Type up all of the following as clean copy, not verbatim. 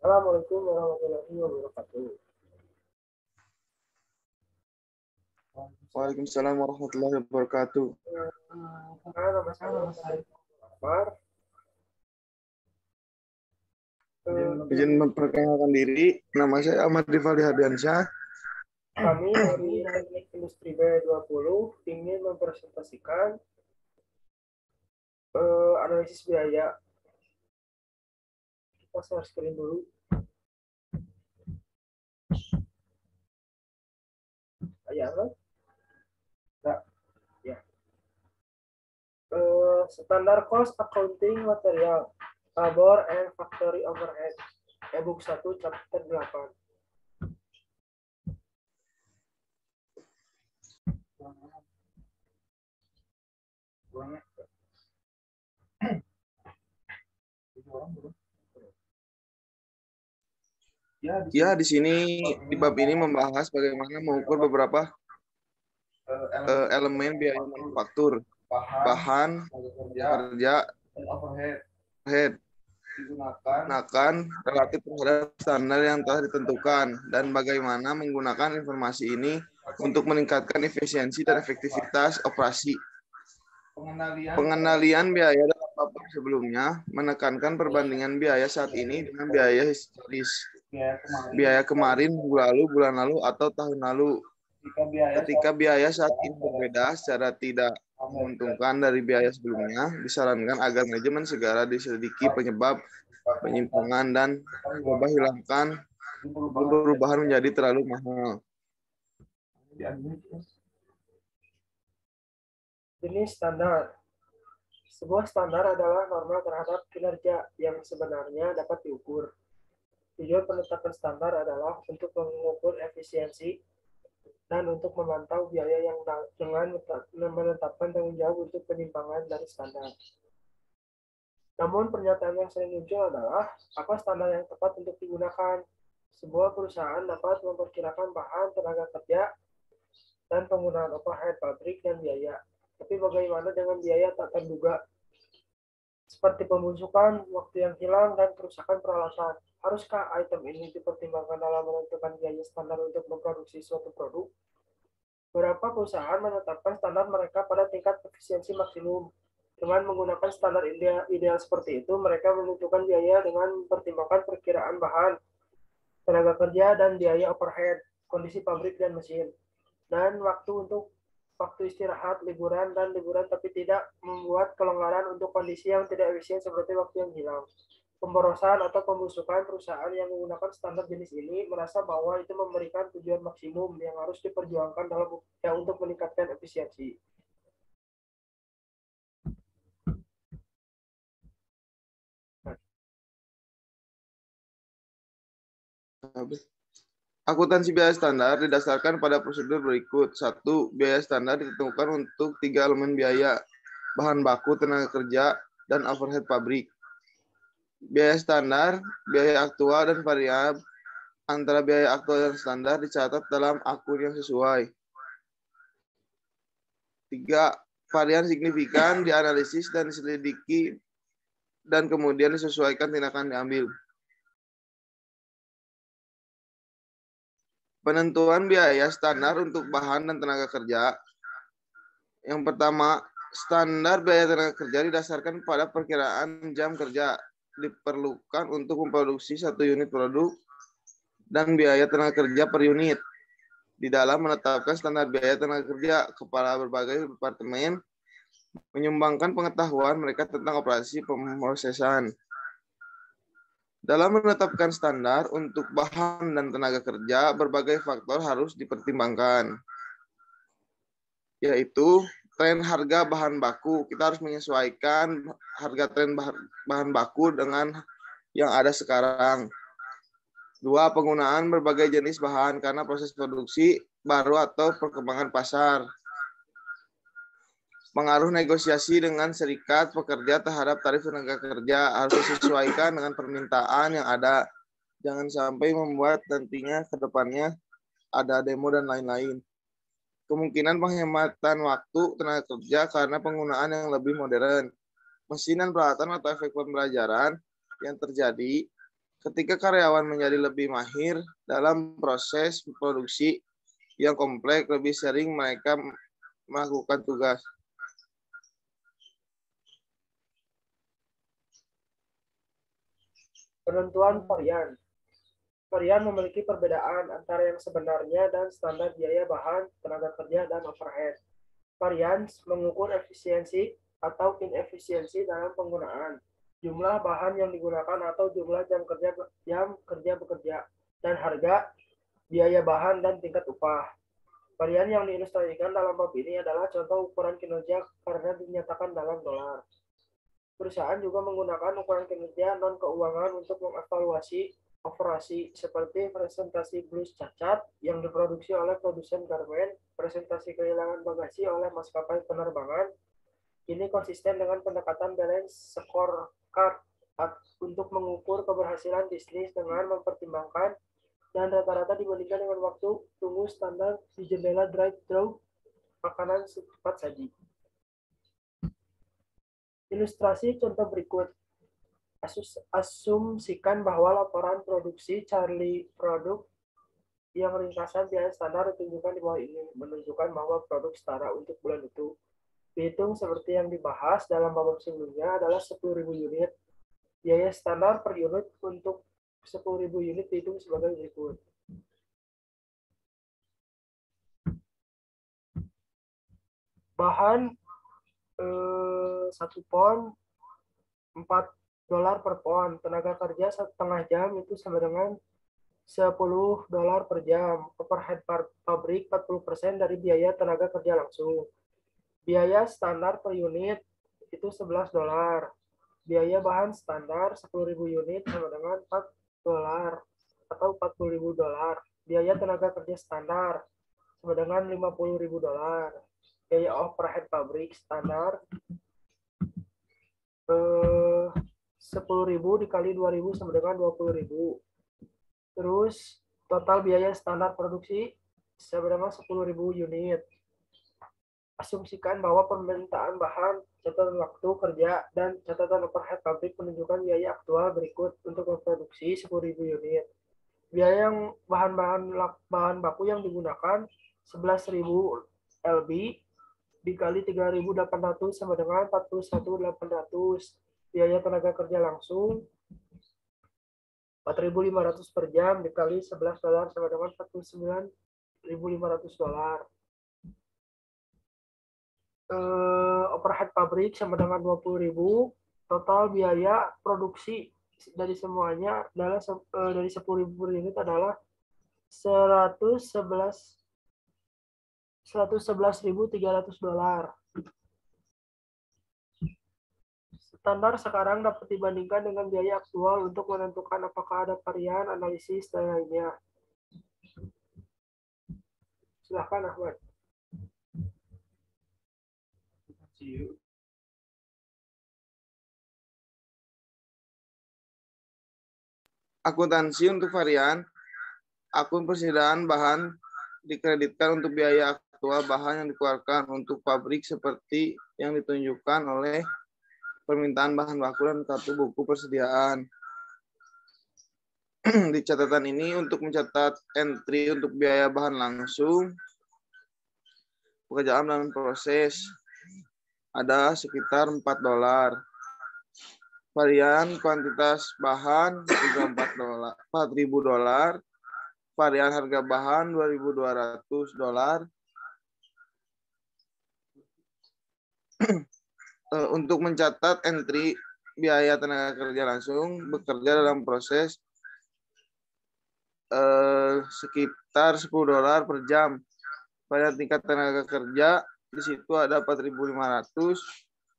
Assalamualaikum warahmatullahi wabarakatuh. Waalaikumsalam warahmatullahi wabarakatuh. Nama saya Umar. Izin memperkenalkan diri, nama saya Ahmad Rifaldi Hadiansyah. Kami dari Teknik Industri B20 ingin mempresentasikan analisis biaya. Kita share screen dulu. Ya, enggak? Ya. Standar cost accounting material, labor and factory overhead. E-book 1 chapter 8. Ya, di sini di bab ini membahas bagaimana mengukur beberapa elemen biaya manufaktur, bahan, kerja, overhead, digunakan relatif terhadap standar yang telah ditentukan, dan bagaimana menggunakan informasi ini untuk meningkatkan efisiensi dan efektivitas operasi. Pengendalian biaya dalam bab sebelumnya menekankan perbandingan biaya saat ini dengan biaya historis. Biaya kemarin, minggu lalu, bulan lalu, atau tahun lalu. Ketika biaya saat ini berbeda secara tidak menguntungkan dari biaya sebelumnya, disarankan agar manajemen segera diselidiki penyebab penyimpangan dan coba hilangkan perubahan menjadi terlalu mahal. Jenis standar. Sebuah standar adalah norma terhadap kinerja yang sebenarnya dapat diukur. Tujuan penetapan standar adalah untuk mengukur efisiensi dan untuk memantau biaya yang dengan menetapkan tanggung jawab untuk penyimpangan dari standar. Namun pernyataan yang sering muncul adalah apa standar yang tepat untuk digunakan. Sebuah perusahaan dapat memperkirakan bahan, tenaga kerja, dan penggunaan overhead pabrik dan biaya. Tapi bagaimana dengan biaya tak terduga? Seperti pembusukan, waktu yang hilang, dan kerusakan peralatan. Haruskah item ini dipertimbangkan dalam menentukan biaya standar untuk memproduksi suatu produk? Beberapa perusahaan menetapkan standar mereka pada tingkat efisiensi maksimum. Dengan menggunakan standar ideal seperti itu, mereka menentukan biaya dengan mempertimbangkan perkiraan bahan, tenaga kerja, dan biaya overhead, kondisi pabrik dan mesin, dan waktu istirahat, liburan, tapi tidak membuat kelonggaran untuk kondisi yang tidak efisien seperti waktu yang hilang. Pemborosan atau pembusukan. Perusahaan yang menggunakan standar jenis ini merasa bahwa itu memberikan tujuan maksimum yang harus diperjuangkan dalam upaya untuk meningkatkan efisiensi. Akuntansi biaya standar didasarkan pada prosedur berikut. 1. Biaya standar ditentukan untuk 3 elemen biaya, bahan baku, tenaga kerja, dan overhead pabrik. Biaya standar, biaya aktual, dan variabel antara biaya aktual dan standar dicatat dalam akun yang sesuai. 3. Varian signifikan dianalisis dan diselidiki dan kemudian disesuaikan tindakan diambil. Penentuan biaya standar untuk bahan dan tenaga kerja. Yang pertama, standar biaya tenaga kerja didasarkan pada perkiraan jam kerja diperlukan untuk memproduksi 1 unit produk dan biaya tenaga kerja per unit. Di dalam menetapkan standar biaya tenaga kerja, kepala berbagai departemen menyumbangkan pengetahuan mereka tentang operasi pemrosesan. Dalam menetapkan standar untuk bahan dan tenaga kerja, berbagai faktor harus dipertimbangkan, yaitu tren harga bahan baku. Kita harus menyesuaikan harga tren bahan baku dengan yang ada sekarang. 2. Penggunaan berbagai jenis bahan karena proses produksi baru atau perkembangan pasar. Pengaruh negosiasi dengan serikat pekerja terhadap tarif tenaga kerja harus disesuaikan dengan permintaan yang ada. Jangan sampai membuat nantinya ke depannya ada demo dan lain-lain. Kemungkinan penghematan waktu tenaga kerja karena penggunaan yang lebih modern. Mesin dan peralatan atau efek pembelajaran yang terjadi Ketika karyawan menjadi lebih mahir dalam proses produksi yang kompleks, lebih sering mereka melakukan tugas. Penentuan varian. Varian memiliki perbedaan antara yang sebenarnya dan standar biaya bahan, tenaga kerja, dan overhead. Varian mengukur efisiensi atau inefisiensi dalam penggunaan, jumlah bahan yang digunakan atau jumlah jam kerja bekerja, dan harga, biaya bahan, dan tingkat upah. Varian yang diilustrasikan dalam bab ini adalah contoh ukuran kinerja karena dinyatakan dalam dolar. Perusahaan juga menggunakan ukuran kinerja non-keuangan untuk mengevaluasi operasi seperti presentasi blus cacat yang diproduksi oleh produsen garmen, presentasi kehilangan bagasi oleh maskapai penerbangan. Ini konsisten dengan pendekatan balance scorecard untuk mengukur keberhasilan bisnis dengan mempertimbangkan dan rata-rata dibandingkan dengan waktu tunggu standar di jendela drive-thru makanan cepat saji. Ilustrasi contoh berikut. Asumsikan bahwa laporan produksi Charlie produk yang ringkasan biaya standar ditunjukkan di bawah ini menunjukkan bahwa produk setara untuk bulan itu. Dihitung seperti yang dibahas dalam bab sebelumnya adalah 10.000 unit. Biaya standar per unit untuk 10.000 unit dihitung sebagai berikut. Bahan 1 pon $4 per pon. Tenaga kerja setengah jam itu sama dengan $10 per jam. Overhead pabrik 40% dari biaya tenaga kerja langsung. Biaya standar per unit itu $11. Biaya bahan standar 10.000 unit sama dengan $4 atau $40.000. Biaya tenaga kerja standar sama dengan $50.000. Biaya overhead pabrik standar 10.000 dikali 2.000 sama dengan 20.000. Terus total biaya standar produksi sama dengan 10.000 unit. Asumsikan bahwa permintaan bahan, catatan waktu kerja, dan catatan overhead pabrik menunjukkan biaya aktual berikut untuk memproduksi 10.000 unit. Biaya yang bahan baku yang digunakan 11.000 lb dikali 3.800 sama dengan 41.800. Biaya tenaga kerja langsung 4.500 per jam dikali $11 sama dengan $49.500. Overhead pabrik sama dengan 20.000. Total biaya produksi dari semuanya adalah dari 10.000 unit adalah $111.300. Standar sekarang dapat dibandingkan dengan biaya aktual untuk menentukan apakah ada varian, analisis, dan lainnya. Silahkan, Ahmad. Akuntansi untuk varian. Akun persediaan bahan dikreditkan untuk biaya aktual bahan yang dikeluarkan untuk pabrik seperti yang ditunjukkan oleh permintaan bahan baku dan kartu buku persediaan. Di catatan ini untuk mencatat entry untuk biaya bahan langsung, pekerjaan dalam proses ada sekitar $4. Varian kuantitas bahan juga $4.000. Varian harga bahan $2.200. Untuk mencatat entry biaya tenaga kerja langsung bekerja dalam proses sekitar $10 per jam. Varian tingkat tenaga kerja di situ ada 4.500.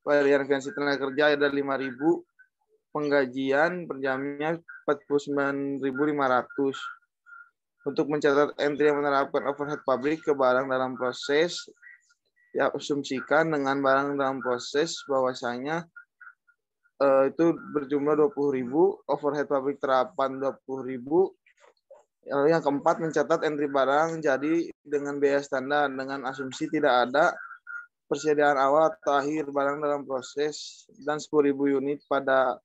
Varian finansi tenaga kerja ada 5.000. Penggajian per jamnya 49.500. Untuk mencatat entry yang menerapkan overhead pabrik ke barang dalam proses, ya asumsikan dengan barang dalam proses bahwasanya itu berjumlah 20.000, overhead pabrik terapan 20.000. Lalu yang keempat, mencatat entry barang jadi dengan biaya standar dengan asumsi tidak ada persediaan awal atau akhir barang dalam proses dan 10.000 unit pada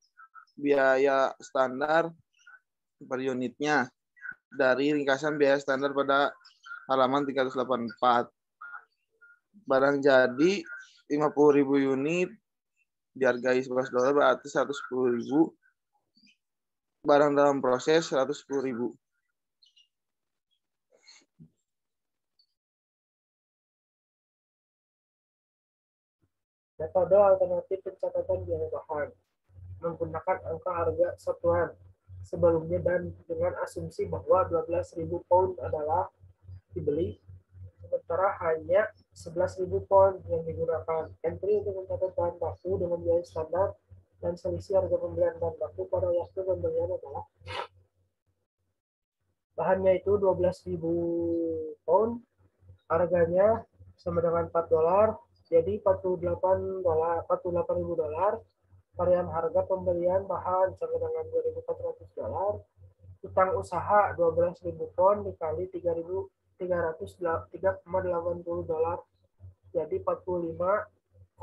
biaya standar per unitnya dari ringkasan biaya standar pada halaman 384. Barang jadi 50.000 unit dihargai $11 berarti 110.000. Barang dalam proses 110.000. Metode alternatif pencatatan biaya bahan menggunakan angka harga satuan sebelumnya dan dengan asumsi bahwa 12.000 pound adalah dibeli, sementara hanya 11.000 pound yang digunakan. Entry untuk mencatat bahan baku dengan biaya standar dan selisih harga pembelian bahan baku pada waktu pembelian adalah bahannya itu 12.000 pound, harganya sama dengan $4, jadi $48, $48.000. Varian harga pembelian bahan sama dengan $2.400. Utang usaha 12.000 pound dikali $3.380, jadi $45.600.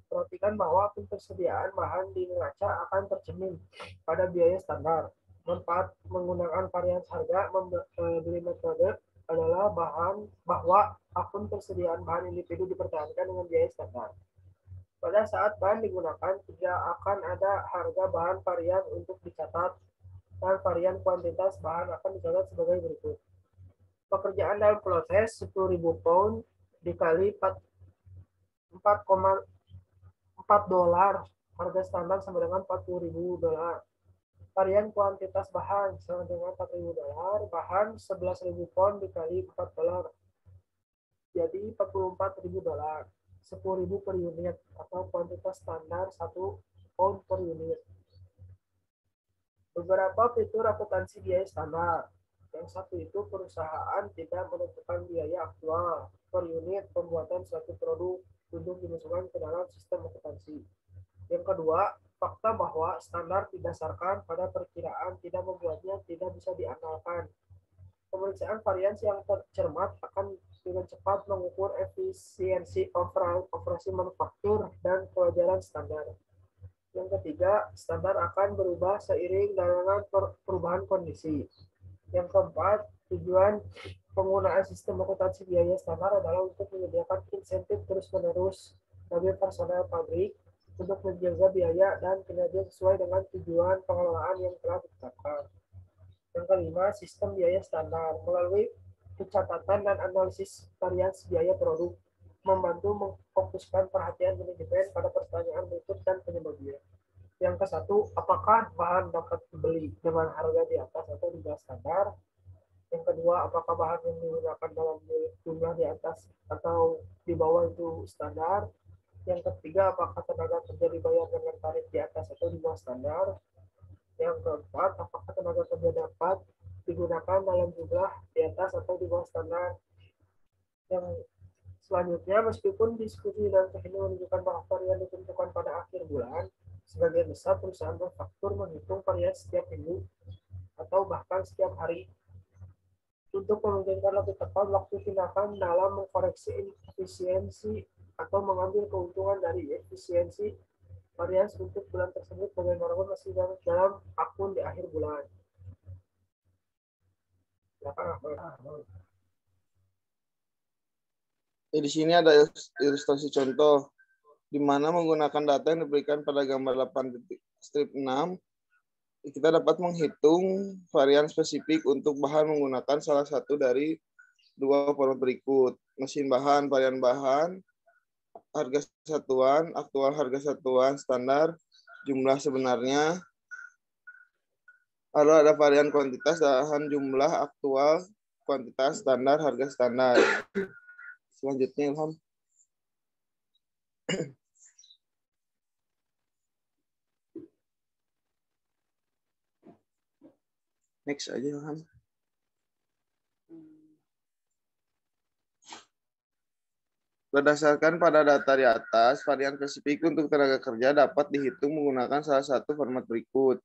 Perhatikan bahwa ketersediaan bahan di neraca akan tercermin pada biaya standar. Manfaat menggunakan varians harga membeli metode adalah bahwa akun persediaan bahan individu dipertahankan dengan biaya standar. Pada saat bahan digunakan, tidak akan ada harga bahan varian untuk dicatat, dan varian kuantitas bahan akan dicatat sebagai berikut. Pekerjaan dalam proses 10.000 pound dikali $4,4, harga standar sama dengan $40.000. Varian kuantitas bahan sama dengan $4.000, bahan 11.000 pound dikali $4, jadi $44.000. 10.000 per unit atau kuantitas standar 1 pound per unit. Beberapa fitur akuntansi biaya standar. Yang satu itu perusahaan tidak menentukan biaya aktual per unit pembuatan suatu produk untuk dimasukkan ke dalam sistem akuntansi. Yang kedua, fakta bahwa standar didasarkan pada perkiraan tidak membuatnya tidak bisa diandalkan. Pemeriksaan varians yang tercermat akan dengan cepat mengukur efisiensi operasi manufaktur dan kewajaran standar. Yang ketiga, standar akan berubah seiring dengan perubahan kondisi. Yang keempat, tujuan penggunaan sistem akuntansi biaya standar adalah untuk menyediakan insentif terus-menerus bagi personel pabrik untuk menjaga biaya dan kinerja sesuai dengan tujuan pengelolaan yang telah ditetapkan. Yang kelima, sistem biaya standar melalui pencatatan dan analisis varians biaya produk membantu memfokuskan perhatian manajemen pada pertanyaan berikut dan penyebabnya. Yang ke satu, apakah bahan dapat dibeli dengan harga di atas atau di bawah standar? Yang kedua, apakah bahan yang digunakan dalam jumlah di atas atau di bawah itu standar? Yang ketiga, apakah tenaga kerja dibayar dengan tarif di atas atau di bawah standar? Yang keempat, apakah tenaga kerja dapat digunakan dalam jumlah di atas atau di bawah standar? Yang selanjutnya, meskipun diskusi dan teknik menunjukkan bahwa varian ditentukan pada akhir bulan, sebagian besar perusahaan manufaktur menghitung varian setiap minggu atau bahkan setiap hari. Untuk memungkinkan lebih tepat waktu tindakan dalam mengkoreksi efisiensi atau mengambil keuntungan dari efisiensi varians untuk bulan tersebut bagaimanapun masih dalam akun di akhir bulan. Di sini ada ilustrasi contoh di mana menggunakan data yang diberikan pada gambar 8.6 kita dapat menghitung varian spesifik untuk bahan menggunakan salah satu dari dua format berikut: mesin bahan, varian bahan, harga satuan, aktual harga satuan, standar, jumlah sebenarnya. Lalu ada varian kuantitas, bahan, jumlah, aktual, kuantitas, standar, harga standar. Selanjutnya, Ilham. Next aja, Ilham. Berdasarkan pada data di atas, varian spesifik untuk tenaga kerja dapat dihitung menggunakan salah satu format berikut.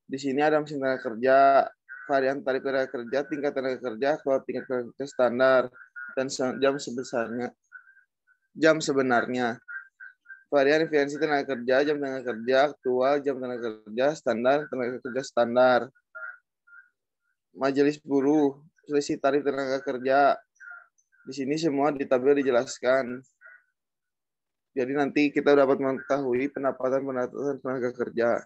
Di sini ada mesin tenaga kerja, varian tarif tenaga kerja, tingkat tenaga kerja, kalau tingkat tenaga kerja standar, dan jam sebenarnya. varian efisiensi tenaga kerja, jam tenaga kerja, aktual, jam tenaga kerja, standar, tenaga kerja standar. Majelis buruh, selisih tarif tenaga kerja. Di sini semua di tabel dijelaskan. Jadi nanti kita dapat mengetahui pendapatan tenaga kerja.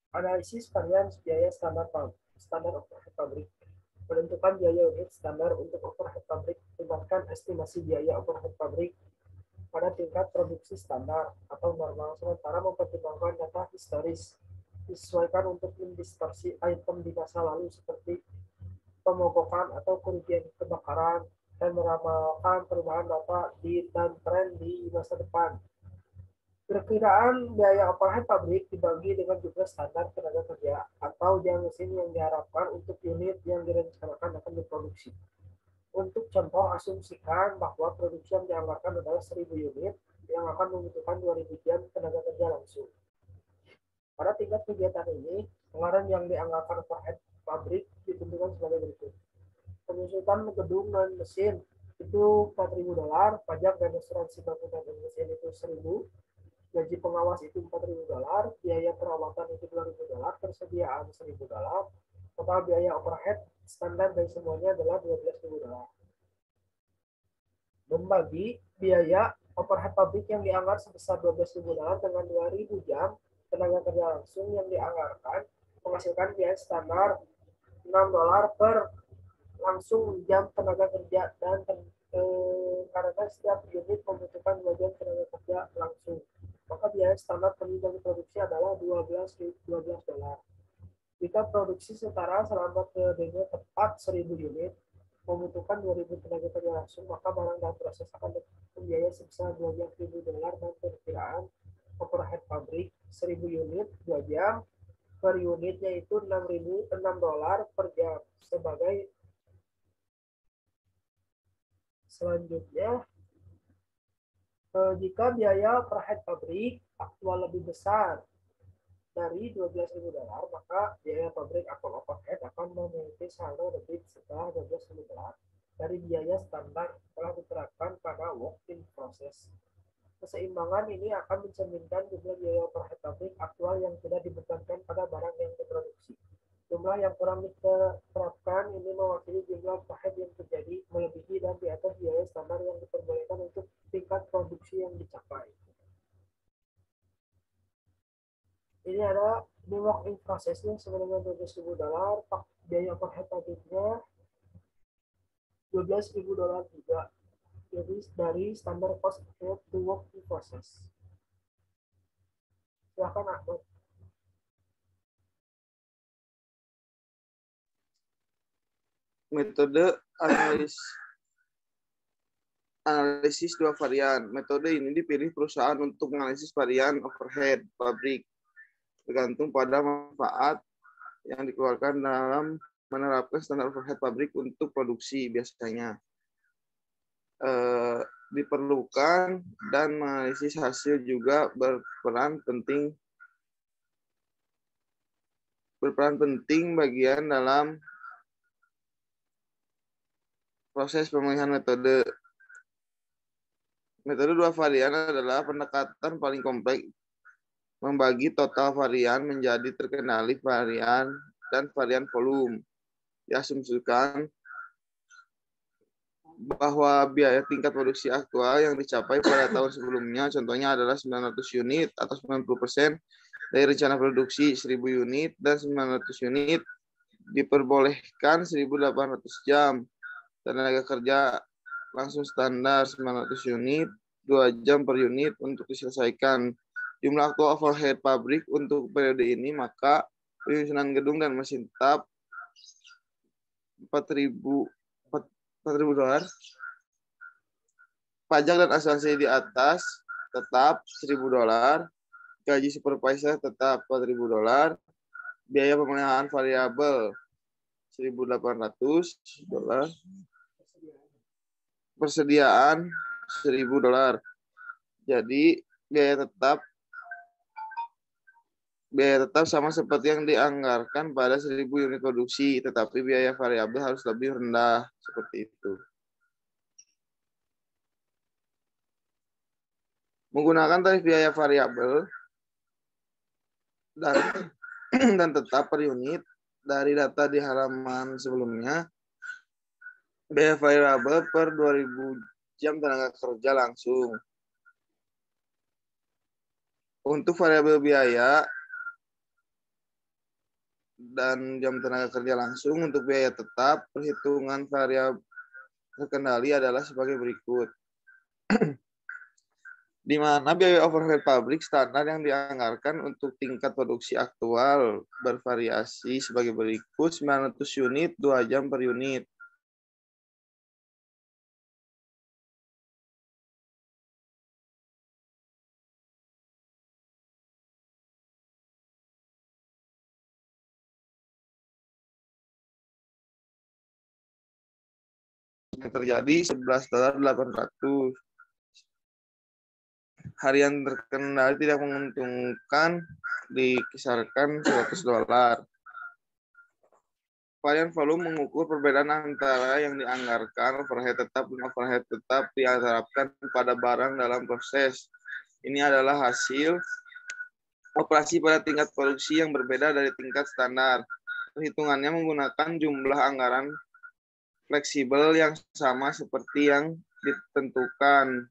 Analisis varian biaya standar overhead pabrik. Menentukan biaya unit standar untuk overhead pabrik. Tindakan estimasi biaya overhead pabrik pada tingkat produksi standar atau normal, sementara mempertimbangkan data historis disesuaikan untuk mendistorsi item di masa lalu seperti pemogokan atau kerugian kebakaran dan meramalkan perubahan data dan tren di masa depan. Perkiraan biaya overhead pabrik dibagi dengan jumlah standar tenaga kerja atau jam mesin yang diharapkan untuk unit yang direncanakan akan diproduksi. Untuk contoh, asumsikan bahwa produksi yang dianggarkan adalah 1.000 unit yang akan membutuhkan 2.000 jam tenaga kerja langsung. Pada tingkat kegiatan ini, pengeluaran yang dianggarkan overhead pabrik ditentukan sebagai berikut. Penyusutan gedung dan mesin itu $4.000, pajak dan asuransi bangunan dan mesin itu 1.000, gaji pengawas itu $4.000, biaya perawatan itu $2.000, persediaan $1.000, total biaya overhead standar dari semuanya adalah $12.000. Membagi biaya overhead pabrik yang dianggar sebesar $12.000 dengan 2.000 jam tenaga kerja langsung yang dianggarkan menghasilkan biaya standar $6 per langsung jam tenaga kerja dan karena setiap unit membutuhkan 2 jam tenaga kerja langsung, maka biaya standar per unit produksi adalah $12. Jika produksi setara selama periodenya tepat 1.000 unit, membutuhkan 2.000 tenaga kerja langsung, maka barang dan proses akan membiayai sebesar $12.000 dan perkiraan overhead pabrik 1.000 unit 2 jam per unitnya itu $6 per jam. Sebagai selanjutnya, jika biaya overhead pabrik aktual lebih besar dari $12.000, maka biaya pabrik aktual overhead akan memiliki saldo debit setelah $12.000 dari biaya standar telah diterapkan pada work in process. Keseimbangan ini akan mencerminkan jumlah biaya overhead pabrik aktual yang tidak dibebankan pada barang yang diproduksi. Jumlah yang kurang diterapkan ini mewakili jumlah overhead yang terjadi melebihi dan di atas biaya standar yang diperbolehkan untuk tingkat produksi yang dicapai. Ini ada di work in process-nya sebenarnya $12.000, biaya overhead pabriknya $12.000 juga. Jadi dari standar cost to work in process. Silahkan Ahmad. Metode analisis dua varian. Metode ini dipilih perusahaan untuk menganalisis varian overhead pabrik tergantung pada manfaat yang dikeluarkan dalam menerapkan standar overhead pabrik untuk produksi. Biasanya diperlukan dan menganalisis hasil juga berperan penting bagian dalam proses pemilihan metode. Metode dua varian adalah pendekatan paling kompleks, membagi total varian menjadi terkendali varian dan varian volume. Diasumsikan bahwa biaya tingkat produksi aktual yang dicapai pada tahun sebelumnya, contohnya adalah 900 unit atau 90% dari rencana produksi 1.000 unit, dan 900 unit diperbolehkan 1.800 jam tenaga kerja langsung standar 900 unit, 2 jam per unit untuk diselesaikan. Jumlah aktual overhead pabrik untuk periode ini, maka penyusunan gedung dan mesin tetap $4.000. Pajak dan asuransi di atas tetap $1.000. Gaji supervisor tetap $4.000. Biaya pemeliharaan variabel $1.800. Persediaan $1.000. Jadi biaya tetap sama seperti yang dianggarkan pada 1.000 unit produksi, tetapi biaya variabel harus lebih rendah, seperti itu. Menggunakan tarif biaya variabel dan tetap per unit dari data di halaman sebelumnya, biaya variabel per 2.000 jam tenaga kerja langsung. Untuk variabel biaya dan jam tenaga kerja langsung, untuk biaya tetap, perhitungan variabel terkendali adalah sebagai berikut. Di mana biaya overhead pabrik standar yang dianggarkan untuk tingkat produksi aktual bervariasi sebagai berikut: 900 unit, 2 jam per unit. Yang terjadi $11.800. Harian terkendali tidak menguntungkan dikisarkan $100. Varian volume mengukur perbedaan antara yang dianggarkan overhead tetap dan overhead tetap diterapkan pada barang dalam proses. Ini adalah hasil operasi pada tingkat produksi yang berbeda dari tingkat standar. Perhitungannya menggunakan jumlah anggaran fleksibel yang sama seperti yang ditentukan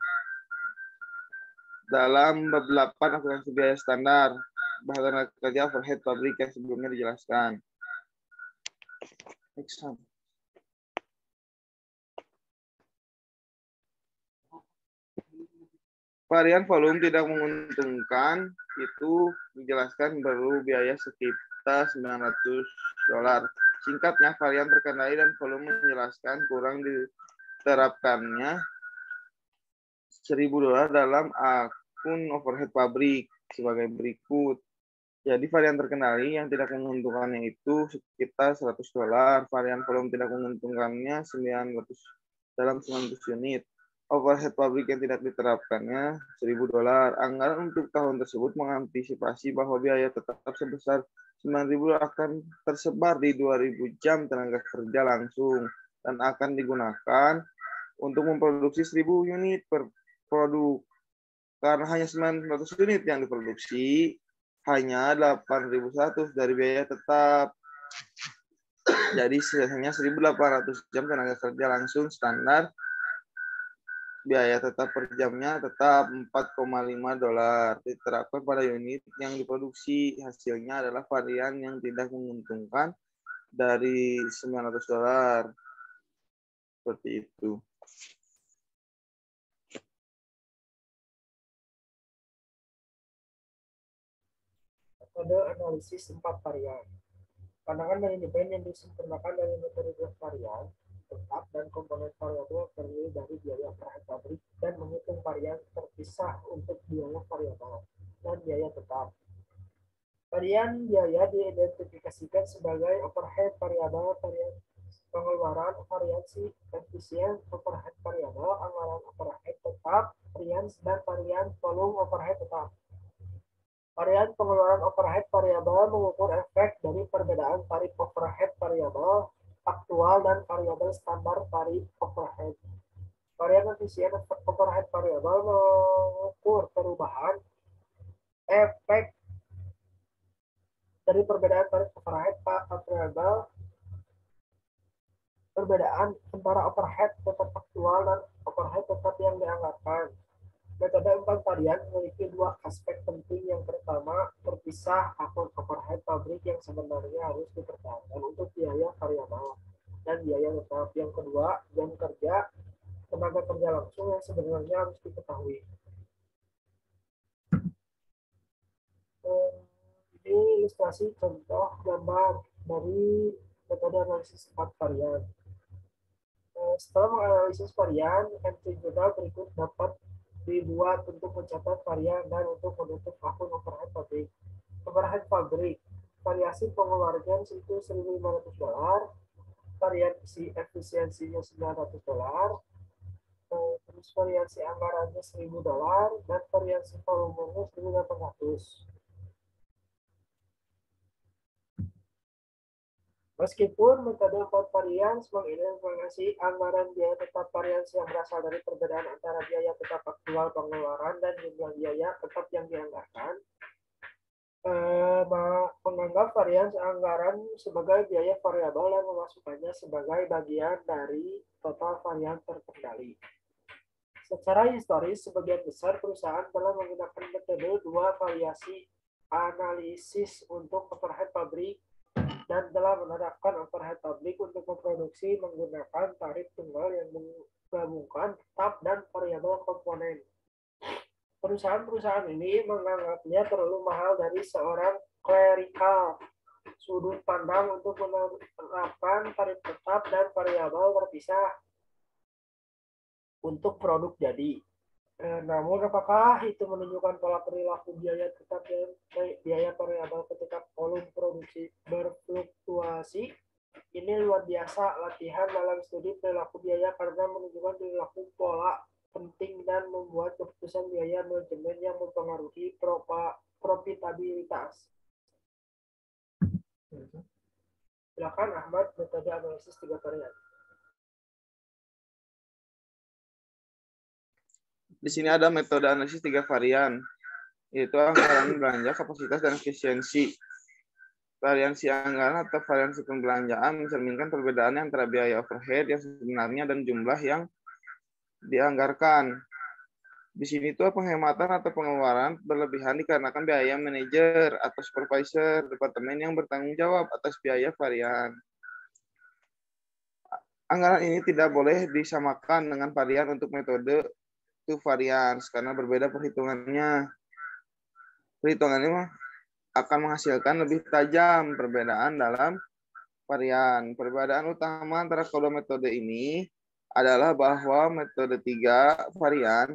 dalam bab 8 akumulasi biaya standar, bahan kerja overhead pabrik yang sebelumnya dijelaskan. Varian volume tidak menguntungkan itu dijelaskan baru biaya sekitar $900. Singkatnya, varian terkendali dan volume menjelaskan kurang diterapkannya $1.000 dalam akun overhead pabrik sebagai berikut. Jadi varian terkendali yang tidak menguntungkannya itu sekitar $100. Varian volume tidak menguntungkannya 900 dalam 900 unit. Overhead pabrik yang tidak diterapkannya $1.000. Anggaran untuk tahun tersebut mengantisipasi bahwa biaya tetap sebesar $9.000 akan tersebar di 2.000 jam tenaga kerja langsung dan akan digunakan untuk memproduksi 1.000 unit per produk. Karena hanya 900 unit yang diproduksi, hanya 8.100 dari biaya tetap. Jadi hanya 1.800 jam tenaga kerja langsung standar. Biaya tetap per jamnya tetap $4,5 diterapkan pada unit yang diproduksi. Hasilnya adalah varian yang tidak menguntungkan dari $900. Seperti itu. Metode analisis 4 varian. Pandangan manajemen yang disempurnakan dari metode varian tetap dan komponen variabel terdiri dari biaya overhead pabrik dan menghitung varian terpisah untuk biaya variabel dan biaya tetap. Varian biaya diidentifikasikan sebagai overhead variabel, varian pengeluaran, variasi efisien, overhead variabel, anggaran overhead tetap, varian dan varian volume overhead tetap. Varian pengeluaran overhead variabel mengukur efek dari perbedaan tarif overhead variabel aktual dan variabel standar tarif overhead. Varian efisien overhead variabel mengukur perubahan efek dari perbedaan tarif overhead variabel, perbedaan antara overhead tetap aktual dan overhead tetap yang dianggarkan. Metode 4 varian memiliki 2 aspek penting. Yang pertama, terpisah akun overhead pabrik yang sebenarnya harus dipertahankan untuk biaya variabel dan biaya tetap. Yang kedua, jam kerja tenaga kerja langsung yang sebenarnya harus diketahui. Ini ilustrasi contoh gambar dari metode analisis 4 varian. Setelah menganalisis varian, entry jurnal berikut dapat dibuat untuk mencatat varian dan untuk menutup akun overhead pabrik. Overhead pabrik, variasi pengeluaran itu $1.500, variasi efisiensinya $900, terus variasi anggarannya $1.000, dan variasi volumenya $1.800. Meskipun metode 4 varians mengidentifikasi anggaran biaya tetap varians yang berasal dari perbedaan antara biaya tetap aktual pengeluaran dan jumlah biaya tetap yang dianggarkan, menganggap varians anggaran sebagai biaya variabel dan memasukkannya sebagai bagian dari total varian terkendali. Secara historis, sebagian besar perusahaan telah menggunakan metode 2 variasi analisis untuk overhead pabrik dan telah menerapkan overhead pabrik untuk memproduksi menggunakan tarif tunggal yang menggabungkan tetap dan variabel komponen. Perusahaan-perusahaan ini menganggapnya terlalu mahal dari seorang clerical sudut pandang untuk menerapkan tarif tetap dan variabel terpisah untuk produk jadi. Namun apakah itu menunjukkan pola perilaku biaya tetap dan biaya variabel ketika volume produksi berfluktuasi? Ini luar biasa latihan dalam studi perilaku biaya karena menunjukkan perilaku pola penting dan membuat keputusan biaya manajemen yang mempengaruhi profitabilitas. Silakan Ahmad, metode analisis 3 varian. Di sini ada metode analisis 3 varian, yaitu anggaran belanja, kapasitas, dan efisiensi. Variansi anggaran atau variansi pembelanjaan mencerminkan perbedaan antara biaya overhead yang sebenarnya dan jumlah yang dianggarkan. Di sini tuh penghematan atau pengeluaran berlebihan dikarenakan biaya manajer atau supervisor departemen yang bertanggung jawab atas biaya varian. Anggaran ini tidak boleh disamakan dengan varian untuk metode 2 varians karena berbeda perhitungannya. Perhitungannya akan menghasilkan lebih tajam perbedaan dalam varian. Perbedaan utama antara kedua metode ini adalah bahwa metode 3 varian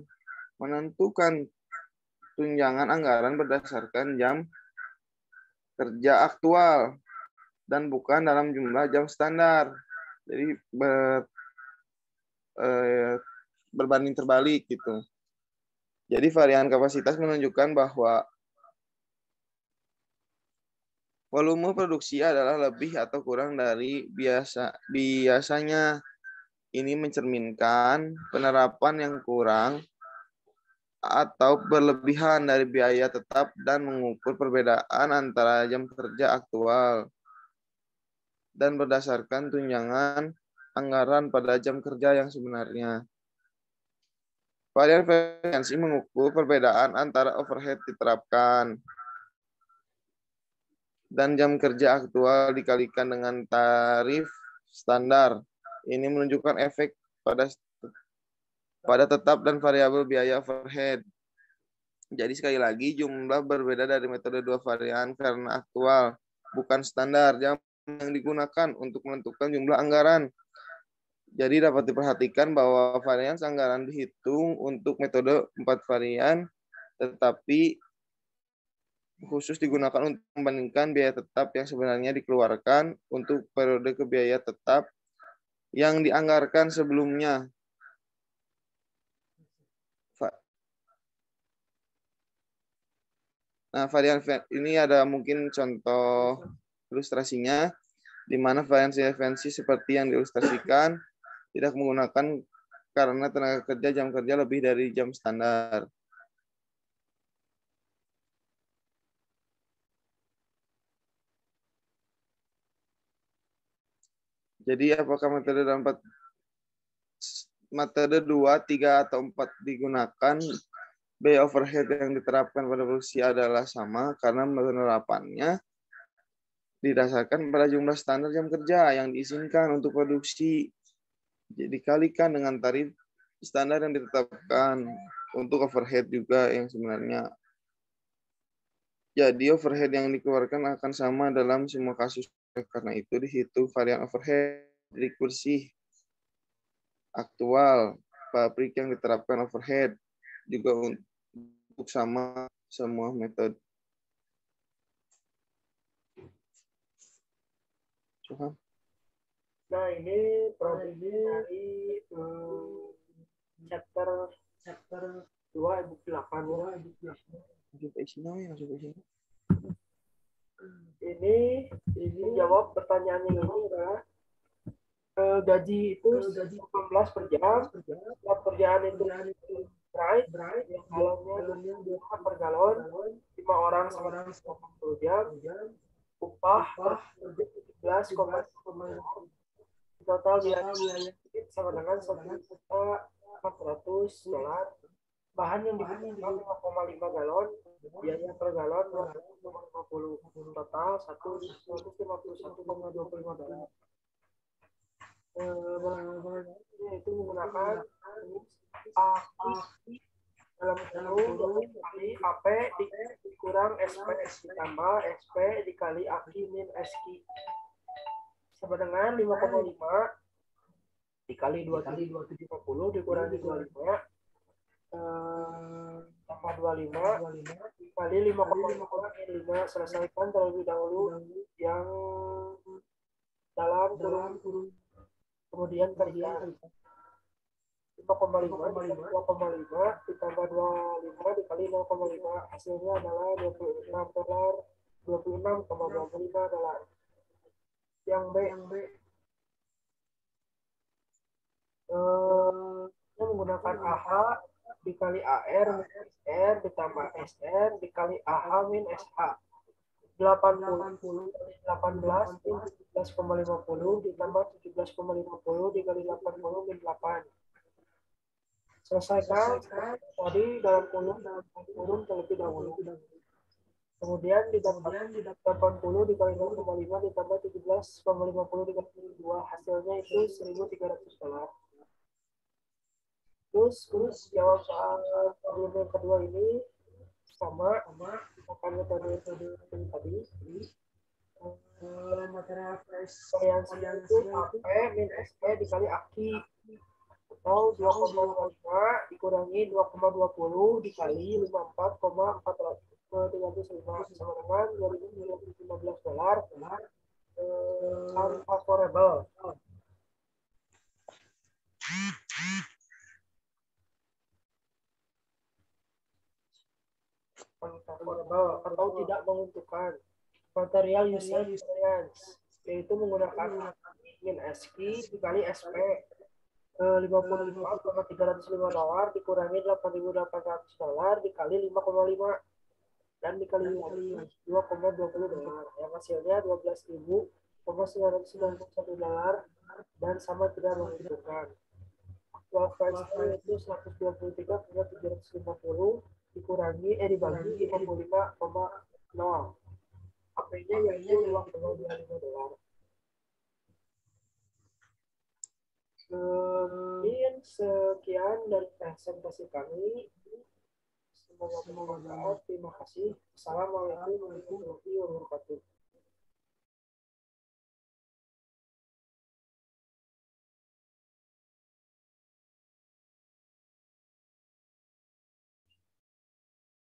menentukan tunjangan anggaran berdasarkan jam kerja aktual dan bukan dalam jumlah jam standar. Jadi berbanding terbalik gitu. Jadi varian kapasitas menunjukkan bahwa volume produksi adalah lebih atau kurang dari biasanya. Ini mencerminkan penerapan yang kurang atau berlebihan dari biaya tetap dan mengukur perbedaan antara jam kerja aktual dan berdasarkan tunjangan anggaran pada jam kerja yang sebenarnya. Varian efisiensi mengukur perbedaan antara overhead diterapkan dan jam kerja aktual dikalikan dengan tarif standar. Ini menunjukkan efek pada tetap dan variabel biaya overhead. Jadi sekali lagi jumlah berbeda dari metode 2 varian karena aktual, bukan standar jam yang digunakan untuk menentukan jumlah anggaran. Jadi dapat diperhatikan bahwa varian anggaran dihitung untuk metode 4 varian, tetapi khusus digunakan untuk membandingkan biaya tetap yang sebenarnya dikeluarkan untuk periode ke biaya tetap yang dianggarkan sebelumnya. Nah, varian ini ada mungkin contoh ilustrasinya, di mana varian efisiensi seperti yang diilustrasikan tidak menggunakan karena tenaga kerja jam kerja lebih dari jam standar. Jadi apakah metode 2, 3, atau 4 digunakan? Biaya overhead yang diterapkan pada produksi adalah sama karena penerapannya didasarkan pada jumlah standar jam kerja yang diizinkan untuk produksi. Jadi dikalikan dengan tarif standar yang ditetapkan untuk overhead juga yang sebenarnya. Jadi overhead yang dikeluarkan akan sama dalam semua kasus. Karena itu dihitung varian overhead dari kursi aktual pabrik yang diterapkan overhead. juga untuk sama semua metode. Nah, ini problem dari chapter 2 ibu 8 ya. Ini menjawab pertanyaan yang ini adalah gaji itu 18 per jam. Setiap kerjaan itu price, galonnya 2 per galon, 5 orang sama 80 jam, upah per 17,5. Total biaya sama dengan $1.400. Bahan yang dibutuhkan 5,5 galon, biaya per galon 2,50, total $151,25. Itu menggunakan AKI dalam kurung kali AP dikurang SP ditambah SP dikali AKI min SQ sama dengan 5,5 dikali 2750 dikurangi 25 tambah 25 dikali 5,5 selesaikan terlebih dahulu yang dalam kurung kemudian kalikan 5,5 ditambah 25 dikali 0,5 hasilnya adalah $26,25. Yang B menggunakan AH dikali AR min SR ditambah SR dikali AH min SH 80 18 min 17,50 ditambah 17,50 dikali 80 min 8. Selesaikan tadi dalam kurung terlebih dahulu. Kemudian di 80 dikali 0,5 ditambah 17,50 dikali 2 hasilnya itu $1.300. Terus jawab soal problem yang kedua ini sama metode tadi. Variansi itu AP min SP dikali AKI atau 2,5 dikurangi 2,20 dikali 54,435 sama dengan $2.215. Unfavorable. Atau tidak menguntungkan. Material usage variance yaitu menggunakan min SQ dikali SP 55,305 dikurangi $8.800 dikali 5,5 dan dikali 2,20 yang hasilnya $12.991 dan sama tidak menguntungkan. Aktual price itu 123,750 dikurangi dibagi 55,0. AP-nya yaitu $2,25. Sekian dari presentasi kami. Semoga bermanfaat. Terima kasih. Assalamualaikum warahmatullahi wabarakatuh.